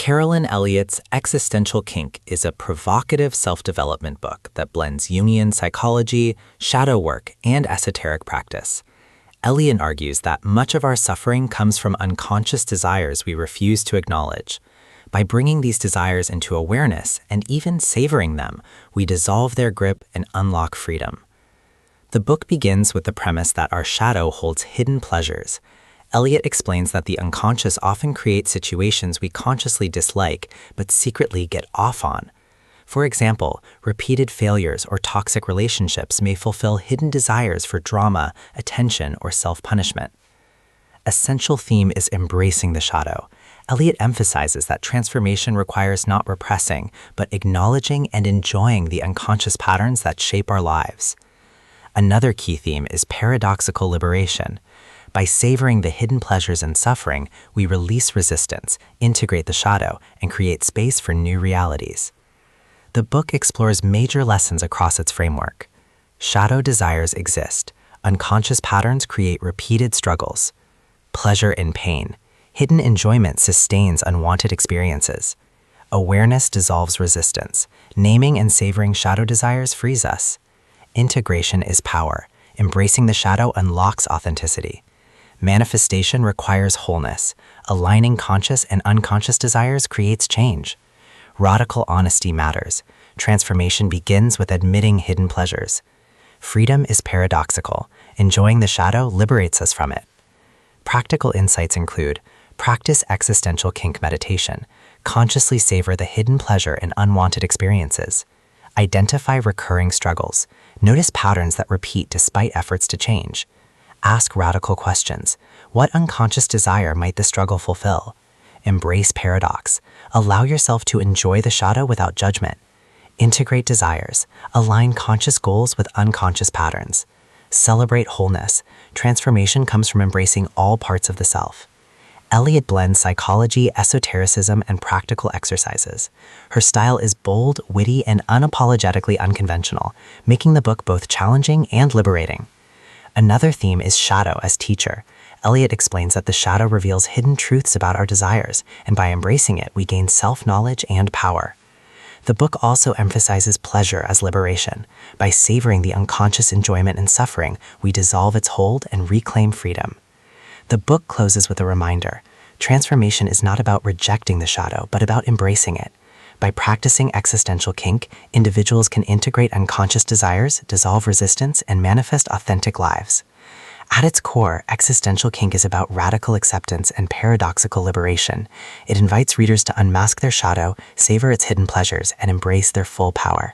Carolyn Elliott's Existential Kink is a provocative self-development book that blends Jungian psychology, shadow work, and esoteric practice. Elliott argues that much of our suffering comes from unconscious desires we refuse to acknowledge. By bringing these desires into awareness and even savoring them, we dissolve their grip and unlock freedom. The book begins with the premise that our shadow holds hidden pleasures. Elliott explains that the unconscious often creates situations we consciously dislike but secretly get off on. For example, repeated failures or toxic relationships may fulfill hidden desires for drama, attention, or self-punishment. A central theme is embracing the shadow. Elliott emphasizes that transformation requires not repressing, but acknowledging and enjoying the unconscious patterns that shape our lives. Another key theme is paradoxical liberation. By savoring the hidden pleasures and suffering, we release resistance, integrate the shadow, and create space for new realities. The book explores major lessons across its framework. Shadow desires exist. Unconscious patterns create repeated struggles. Pleasure in pain. Hidden enjoyment sustains unwanted experiences. Awareness dissolves resistance. Naming and savoring shadow desires frees us. Integration is power. Embracing the shadow unlocks authenticity. Manifestation requires wholeness. Aligning conscious and unconscious desires creates change. Radical honesty matters. Transformation begins with admitting hidden pleasures. Freedom is paradoxical. Enjoying the shadow liberates us from it. Practical insights include: practice existential kink meditation. Consciously savor the hidden pleasure in unwanted experiences. Identify recurring struggles. Notice patterns that repeat despite efforts to change. Ask radical questions. What unconscious desire might the struggle fulfill? Embrace paradox. Allow yourself to enjoy the shadow without judgment. Integrate desires. Align conscious goals with unconscious patterns. Celebrate wholeness. Transformation comes from embracing all parts of the self. Elliott blends psychology, esotericism, and practical exercises. Her style is bold, witty, and unapologetically unconventional, making the book both challenging and liberating. Another theme is shadow as teacher. Elliott explains that the shadow reveals hidden truths about our desires, and by embracing it, we gain self-knowledge and power. The book also emphasizes pleasure as liberation. By savoring the unconscious enjoyment and suffering, we dissolve its hold and reclaim freedom. The book closes with a reminder. Transformation is not about rejecting the shadow, but about embracing it. By practicing existential kink, individuals can integrate unconscious desires, dissolve resistance, and manifest authentic lives. At its core, existential kink is about radical acceptance and paradoxical liberation. It invites readers to unmask their shadow, savor its hidden pleasures, and embrace their full power.